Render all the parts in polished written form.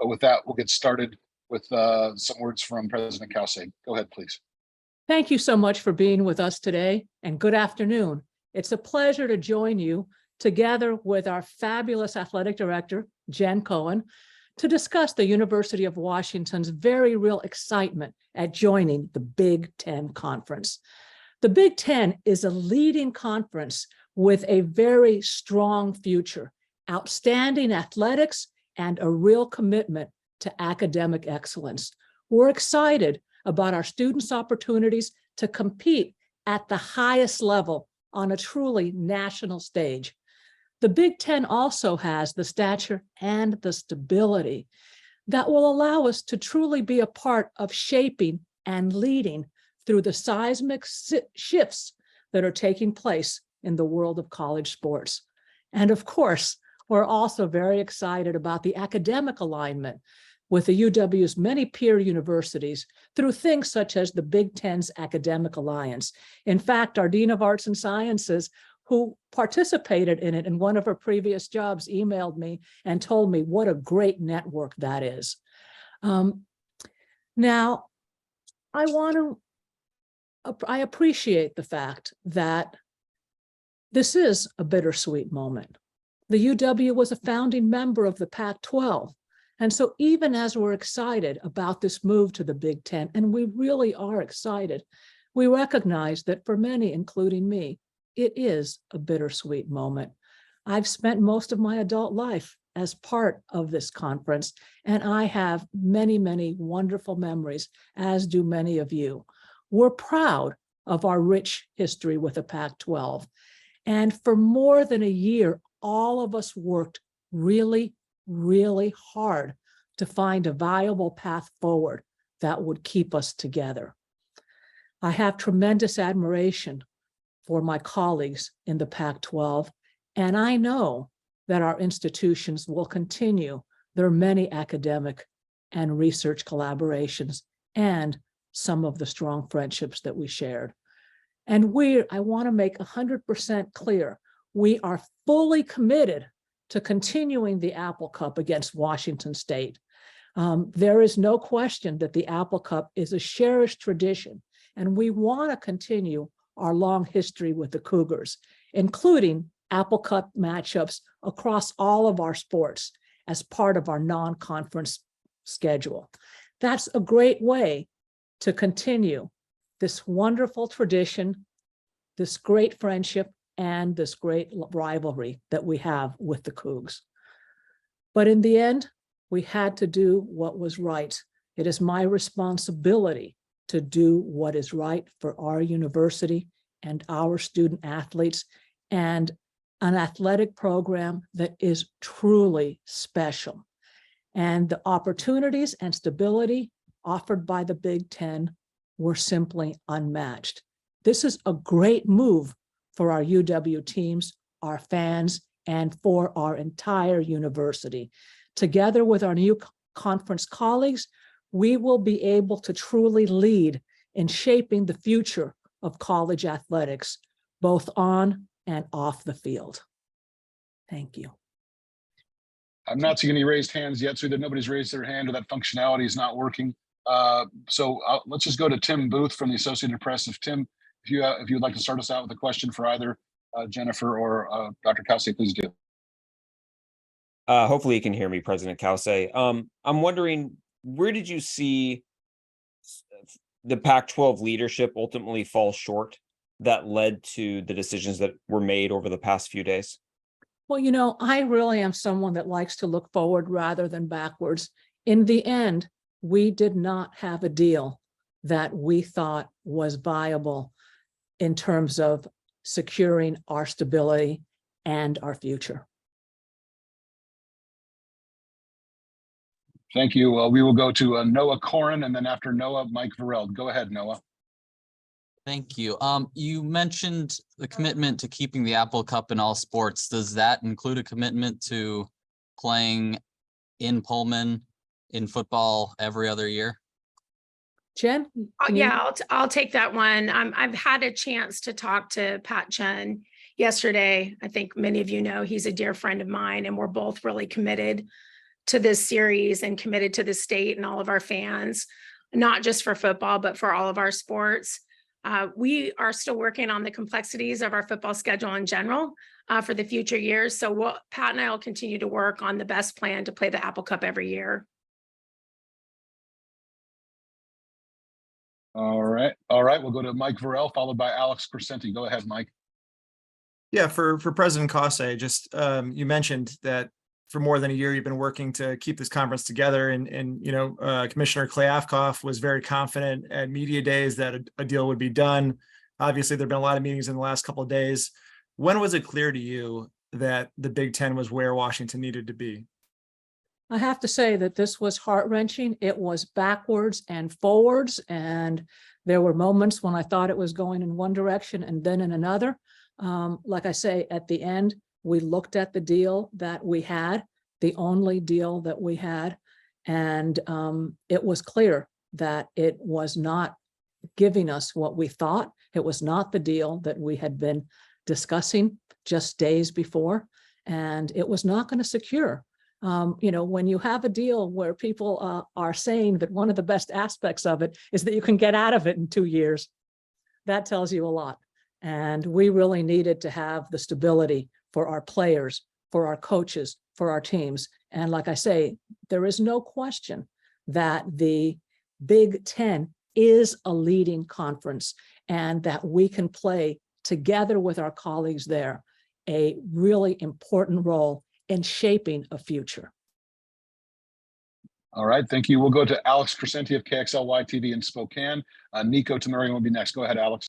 But with that, we'll get started with some words from President Cauce. Go ahead, please. Thank you so much for being with us today, and good afternoon. It's a pleasure to join you together with our fabulous athletic director, Jen Cohen, to discuss the University of Washington's very real excitement at joining the Big Ten Conference. The Big Ten is a leading conference with a very strong future, outstanding athletics, and a real commitment to academic excellence. We're excited about our students' opportunities to compete at the highest level on a truly national stage. The Big Ten also has the stature and the stability that will allow us to truly be a part of shaping and leading through the seismic shifts that are taking place in the world of college sports. And of course, we're also very excited about the academic alignment with the UW's many peer universities through things such as the Big Ten's Academic Alliance. In fact, our Dean of Arts and Sciences, who participated in it in one of her previous jobs, emailed me and told me what a great network that is. Now, I appreciate the fact that this is a bittersweet moment. The UW was a founding member of the Pac-12. And so even as we're excited about this move to the Big Ten, and we really are excited, we recognize that for many, including me, it is a bittersweet moment. I've spent most of my adult life as part of this conference, and I have many, many wonderful memories, as do many of you. We're proud of our rich history with the Pac-12. And for more than a year, all of us worked really hard to find a viable path forward that would keep us together. I have tremendous admiration for my colleagues in the Pac-12, and I know that our institutions will continue their many academic and research collaborations and some of the strong friendships that we shared. And I want to make 100% clear, we are fully committed to continuing the Apple Cup against Washington State. There is no question that the Apple Cup is a cherished tradition, and we want to continue our long history with the Cougars, including Apple Cup matchups across all of our sports as part of our non-conference schedule. That's a great way to continue this wonderful tradition, this great friendship, and this great rivalry that we have with the Cougs. But in the end, we had to do what was right. It is my responsibility to do what is right for our university and our student athletes, and an athletic program that is truly special. And the opportunities and stability offered by the Big Ten were simply unmatched. This is a great move for our UW teams, our fans, and for our entire university. Together with our new conference colleagues, we will be able to truly lead in shaping the future of college athletics, both on and off the field. Thank you. I'm not seeing any raised hands yet, so either nobody's raised their hand or that functionality is not working. So let's just go to Tim Booth from the Associated Press. If Tim, if you'd like to start us out with a question for either Jennifer or Dr. Cauce, please do. Hopefully you can hear me, President Cauce. I'm wondering, where did you see the Pac-12 leadership ultimately fall short that led to the decisions that were made over the past few days? Well, you know, I really am someone that likes to look forward rather than backwards. In the end, we did not have a deal that we thought was viable in terms of securing our stability and our future. Thank you. We will go to Noah Cohen, and then after Noah, Mike Vareld. Go ahead, Noah. Thank you. You mentioned the commitment to keeping the Apple Cup in all sports. Does that include a commitment to playing in Pullman in football every other year? Jen? Yeah, I'll take that one. I've had a chance to talk to Pat Chen yesterday. I think many of you know he's a dear friend of mine, and we're both really committed to this series and committed to the state and all of our fans, not just for football, but for all of our sports. We are still working on the complexities of our football schedule in general for the future years. So Pat and I will continue to work on the best plan to play the Apple Cup every year. All right. We'll go to Mike Varell, followed by Alex Crescenti. Go ahead, Mike. Yeah, for President Cauce, just you mentioned that for more than a year you've been working to keep this conference together, and Commissioner Klyavkov was very confident at media days that a deal would be done. Obviously, there've been a lot of meetings in the last couple of days. When was it clear to you that the Big Ten was where Washington needed to be? I have to say that this was heart-wrenching. It was backwards and forwards, and there were moments when I thought it was going in one direction and then in another. Like I say, at the end, we looked at the deal that we had, the only deal that we had, and it was clear that it was not giving us what we thought. It was not the deal that we had been discussing just days before, and it was not going to secure. When you have a deal where people are saying that one of the best aspects of it is that you can get out of it in 2 years, that tells you a lot. And we really needed to have the stability for our players, for our coaches, for our teams. And like I say, there is no question that the Big Ten is a leading conference and that we can play together with our colleagues there a really important role in shaping a future. All right, thank you. We'll go to Alex Crescenti of KXLY TV in Spokane. Nico Tamurian will be next. Go ahead, Alex.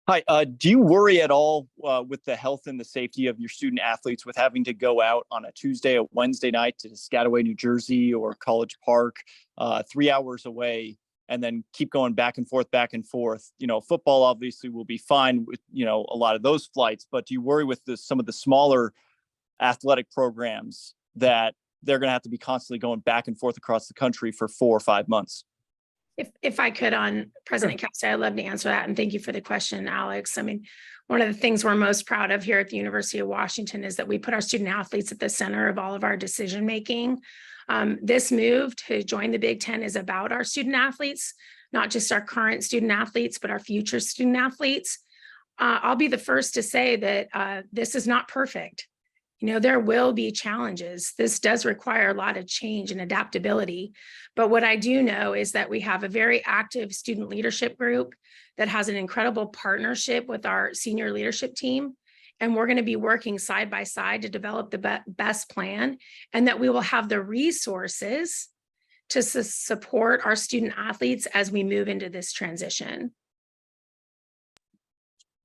Hi, do you worry at all with the health and the safety of your student athletes with having to go out on a Tuesday or Wednesday night to Piscataway, New Jersey or College Park, 3 hours away, and then keep going back and forth? Football obviously will be fine with, a lot of those flights, but do you worry with some of the smaller athletic programs that they're going to have to be constantly going back and forth across the country for 4 or 5 months? If I could, on President Cauce, I'd love to answer that. And thank you for the question, Alex. I mean, one of the things we're most proud of here at the University of Washington is that we put our student athletes at the center of all of our decision making. This move to join the Big Ten is about our student athletes, not just our current student athletes, but our future student athletes. I'll be the first to say that this is not perfect. There will be challenges. This does require a lot of change and adaptability. But what I do know is that we have a very active student leadership group that has an incredible partnership with our senior leadership team. And we're going to be working side by side to develop the best plan, and that we will have the resources to support our student athletes as we move into this transition.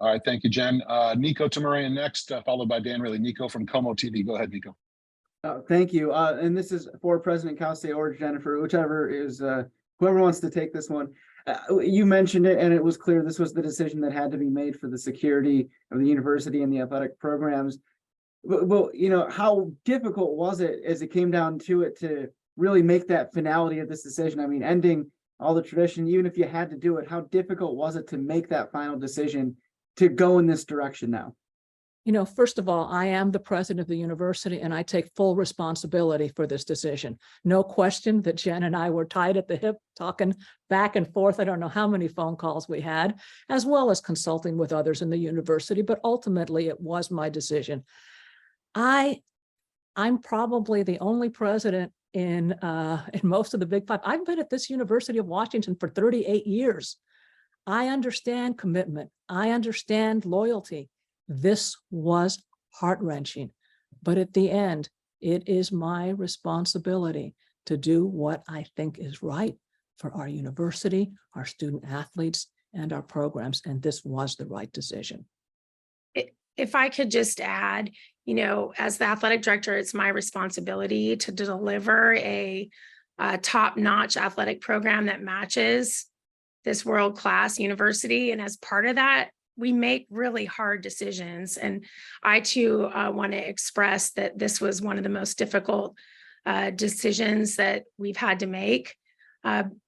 All right, thank you, Jen. Nico Tamurian next, followed by Dan Riley. Nico from Como TV. Go ahead, Nico. Thank you. And this is for President Cauce or Jennifer, whichever is whoever wants to take this one. You mentioned it, and it was clear this was the decision that had to be made for the security of the university and the athletic programs. Well, how difficult was it as it came down to it to really make that finality of this decision? I mean, ending all the tradition, even if you had to do it, how difficult was it to make that final decision to go in this direction now? First of all, I am the president of the university and I take full responsibility for this decision. No question that Jen and I were tied at the hip, talking back and forth. I don't know how many phone calls we had, as well as consulting with others in the university, but ultimately it was my decision. I'm probably the only president in most of the Big Five. I've been at this University of Washington for 38 years. I understand commitment. I understand loyalty. This was heart-wrenching, but at the end, it is my responsibility to do what I think is right for our university, our student athletes, and our programs, and this was the right decision. If I could just add, as the athletic director, it's my responsibility to deliver a top-notch athletic program that matches this world-class university. And as part of that, we make really hard decisions. And I too want to express that this was one of the most difficult decisions that we've had to make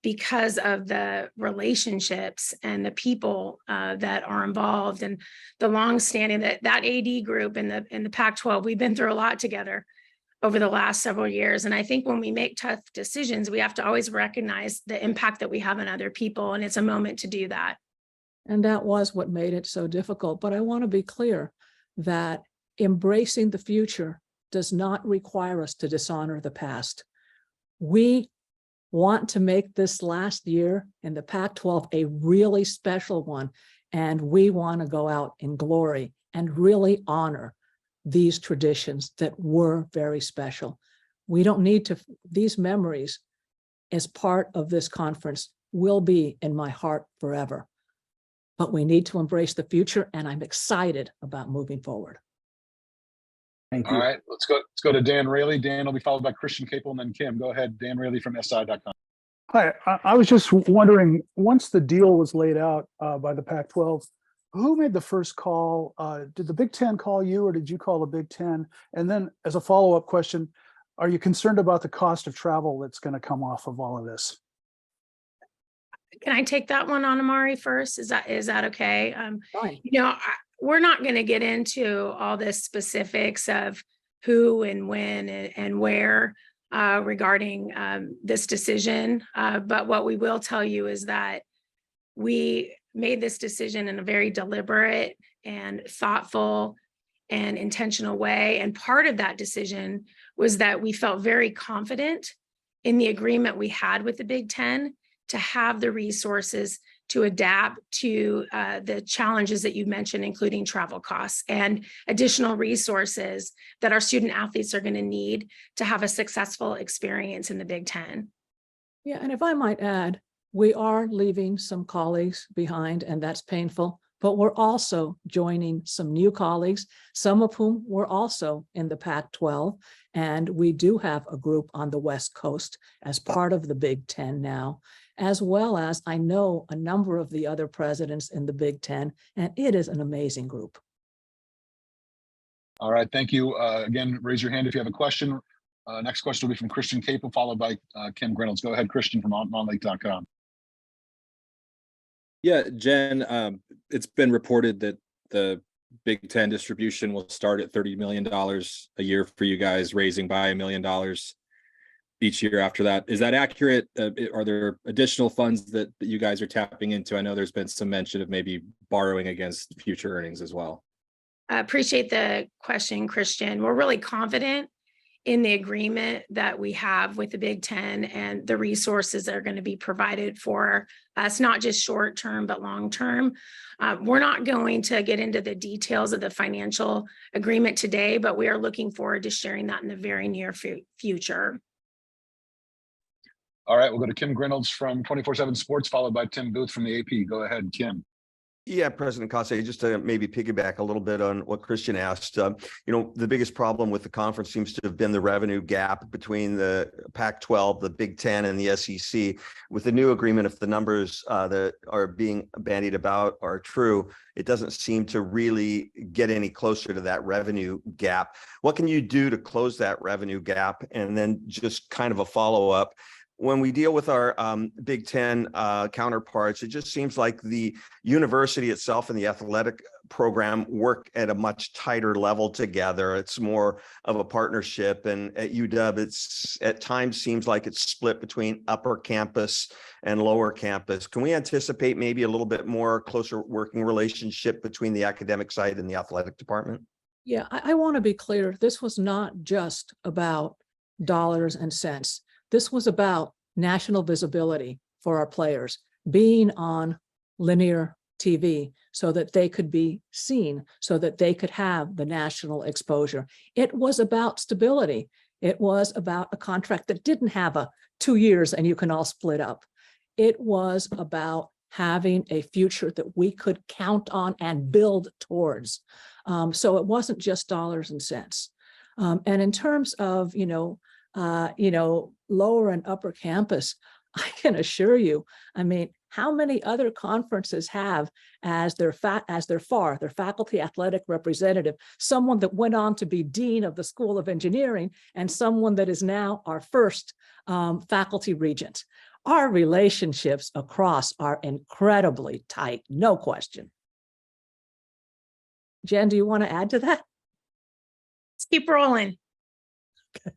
because of the relationships and the people that are involved and the longstanding that AD group in the Pac-12. We've been through a lot together. over the last several years. And I think when we make tough decisions, we have to always recognize the impact that we have on other people. And it's a moment to do that. And that was what made it so difficult. But I want to be clear that embracing the future does not require us to dishonor the past. We want to make this last year in the Pac-12 a really special one. And we want to go out in glory and really honor these traditions that were very special. We don't need to, these memories as part of this conference will be in my heart forever. But we need to embrace the future, and I'm excited about moving forward. Thank All you. right, let's go to Dan Rayleigh. Dan will be followed by Christian Capel and then Kim. Go ahead, Dan Rayleigh from SI.com. Hi, I was just wondering, once the deal was laid out by the Pac-12, who made the first call? Did the Big Ten call you, or did you call the Big Ten? And then as a follow-up question, are you concerned about the cost of travel that's going to come off of all of this? Can I take that one on, Amari, first? Is that okay? Fine. We're not going to get into all the specifics of who and when and where regarding this decision. But what we will tell you is that we made this decision in a very deliberate and thoughtful and intentional way. And part of that decision was that we felt very confident in the agreement we had with the Big Ten to have the resources to adapt to the challenges that you mentioned, including travel costs and additional resources that our student athletes are going to need to have a successful experience in the Big Ten. Yeah, and if I might add, we are leaving some colleagues behind, and that's painful, but we're also joining some new colleagues, some of whom were also in the Pac-12, and we do have a group on the West Coast as part of the Big Ten now, as well as I know a number of the other presidents in the Big Ten, and it is an amazing group. All right, thank you. Again, raise your hand if you have a question. Next question will be from Christian Capel, followed by Kim Reynolds. Go ahead, Christian from monlake.com. Yeah, Jen, it's been reported that the Big Ten distribution will start at $30 million a year for you guys, raising by $1 million each year after that. Is that accurate? Are there additional funds that you guys are tapping into? I know there's been some mention of maybe borrowing against future earnings as well. I appreciate the question, Christian. We're really confident in the agreement that we have with the Big Ten and the resources that are going to be provided for us, not just short term, but long term. We're not going to get into the details of the financial agreement today, but we are looking forward to sharing that in the very near future. All right, we'll go to Kim Reynolds from 24/7 Sports, followed by Tim Booth from the AP. Go ahead, Kim. Yeah, President Cauce, just to maybe piggyback a little bit on what Christian asked, the biggest problem with the conference seems to have been the revenue gap between the Pac-12, the Big Ten, and the SEC. With the new agreement, if the numbers that are being bandied about are true, it doesn't seem to really get any closer to that revenue gap. What can you do to close that revenue gap? And then just kind of a follow-up. When we deal with our Big Ten counterparts, it just seems like the university itself and the athletic program work at a much tighter level together. It's more of a partnership. And at UW, it's at times seems like it's split between upper campus and lower campus. Can we anticipate maybe a little bit more closer working relationship between the academic side and the athletic department? Yeah, I want to be clear. This was not just about dollars and cents. This was about national visibility for our players, being on linear TV so that they could be seen, so that they could have the national exposure. It was about stability. It was about a contract that didn't have a 2 years and you can all split up. It was about having a future that we could count on and build towards. So it wasn't just dollars and cents. And in terms of, lower and upper campus, I can assure you, how many other conferences have as their faculty athletic representative, someone that went on to be dean of the School of Engineering and someone that is now our first faculty regent. Our relationships across are incredibly tight, no question. Jen, do you want to add to that? Let's keep rolling. Okay.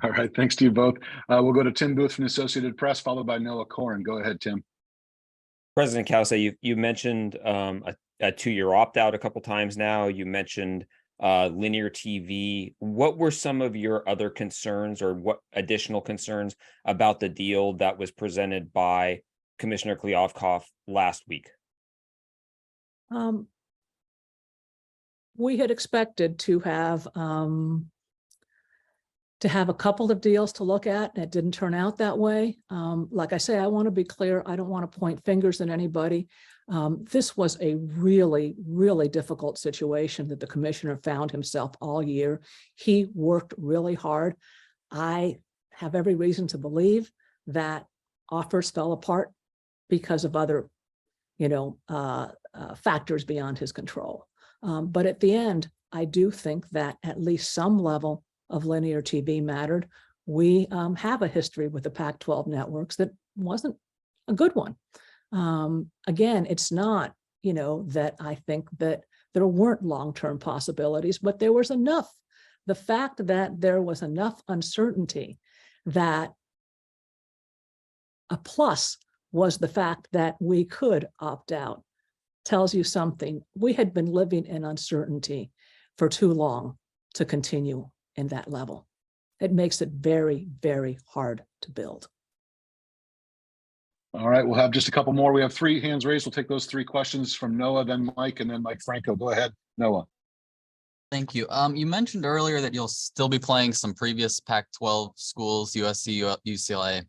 All right, thanks to you both. We'll go to Tim Booth from the Associated Press, followed by Noah Cohen. Go ahead, Tim. President Cauce, you mentioned a 2-year opt-out a couple times now. You mentioned linear TV. What were some of your other concerns, or what additional concerns about the deal that was presented by Commissioner Kleofkoff last week? We had expected to have a couple of deals to look at, and it didn't turn out that way. Like I say, I want to be clear. I don't want to point fingers at anybody. This was a really, really difficult situation that the commissioner found himself all year. He worked really hard. I have every reason to believe that offers fell apart because of other, factors beyond his control. But at the end, I do think that at least some level of linear TV mattered. We have a history with the Pac-12 networks that wasn't a good one. Again, it's not, that I think that there weren't long-term possibilities, but there was enough. The fact that there was enough uncertainty that a plus was the fact that we could opt out tells you something. We had been living in uncertainty for too long to continue in that level. It makes it very, very hard to build. All right, we'll have just a couple more. We have 3 hands raised. We'll take those 3 questions from Noah, then Mike, and then Mike Franco. Go ahead, Noah. Thank you. You mentioned earlier that you'll still be playing some previous Pac-12 schools, USC, UCLA.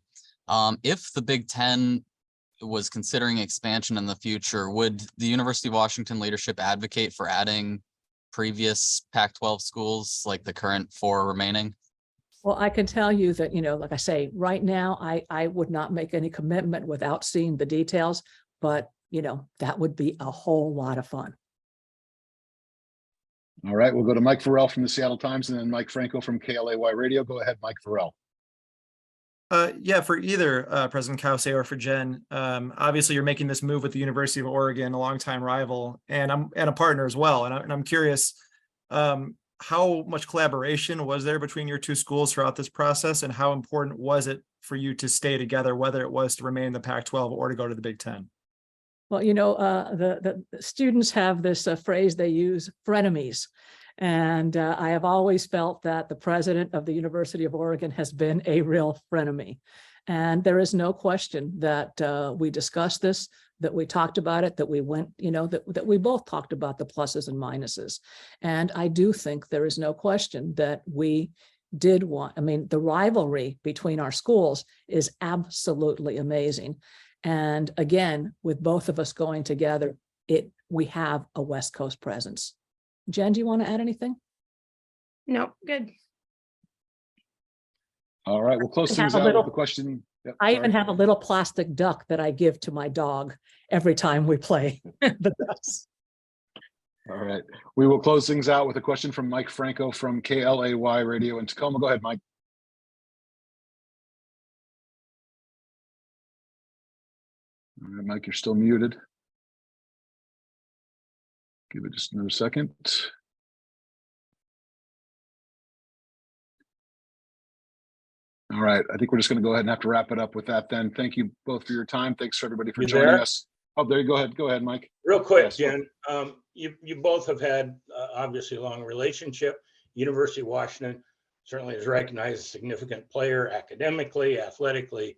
If the Big Ten was considering expansion in the future, would the University of Washington leadership advocate for adding previous Pac-12 schools like the current 4 remaining? Well, I can tell you that, like I say, right now, I would not make any commitment without seeing the details, but, that would be a whole lot of fun. All right, we'll go to Mike Farrell from the Seattle Times, and then Mike Franco from KLAY Radio. Go ahead, Mike Farrell. Yeah, for either President Cauce or for Jen, obviously you're making this move with the University of Oregon, a longtime rival, and a partner as well. And I'm curious, how much collaboration was there between your 2 schools throughout this process, and how important was it for you to stay together, whether it was to remain in the Pac-12 or to go to the Big Ten? Well, the students have this phrase they use, frenemies. And I have always felt that the president of the University of Oregon has been a real frenemy. And there is no question that we discussed this, that we talked about it, that we went, that we both talked about the pluses and minuses. And I do think there is no question that we did want, the rivalry between our schools is absolutely amazing. And again, with both of us going together, we have a West Coast presence. Jen, do you want to add anything? No, good. All right, we'll close things out with the question. Yep, I even have a little plastic duck that I give to my dog every time we play the ducks. All right, we will close things out with a question from Mike Franco from KLAY Radio in Tacoma. Go ahead, Mike. All right, Mike, you're still muted. Give it just another second. All right, I think we're just going to go ahead and have to wrap it up with that then. Thank you both for your time. Thanks for everybody for joining us. Oh, there you go. Go ahead, Mike. Real quick, Yes. Jen, you both have had obviously a long relationship. University of Washington certainly is recognized as a significant player academically, athletically.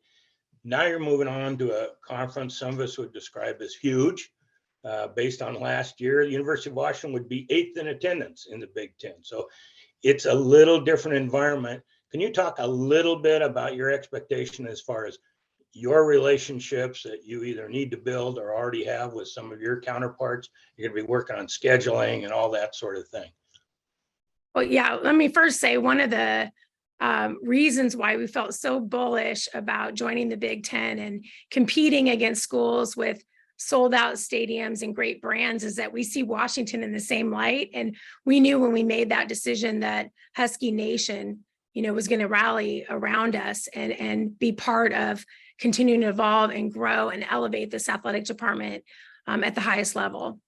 Now you're moving on to a conference some of us would describe as huge. Based on last year, the University of Washington would be 8th in attendance in the Big Ten. So it's a little different environment. Can you talk a little bit about your expectation as far as your relationships that you either need to build or already have with some of your counterparts? You're going to be working on scheduling and all that sort of thing. Well, yeah, let me first say one of the reasons why we felt so bullish about joining the Big Ten and competing against schools with sold out stadiums and great brands is that we see Washington in the same light. And we knew when we made that decision that Husky Nation, was going to rally around us and be part of continuing to evolve and grow and elevate this athletic department at the highest level.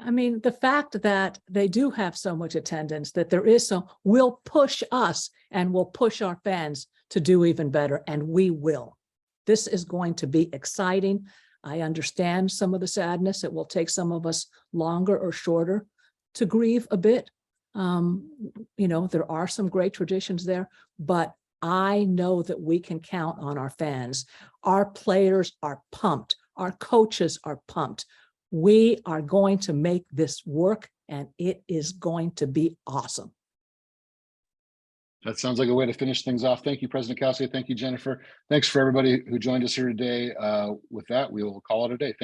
I mean, the fact that they do have so much attendance, that there is so, will push us and will push our fans to do even better, and we will. This is going to be exciting. I understand some of the sadness. It will take some of us longer or shorter to grieve a bit. You know, there are some great traditions there, but I know that we can count on our fans. Our players are pumped. Our coaches are pumped. We are going to make this work, and it is going to be awesome. That sounds like a way to finish things off. Thank you, President Cauce. Thank you, Jennifer. Thanks for everybody who joined us here today. With that, we will call it a day. Thank you.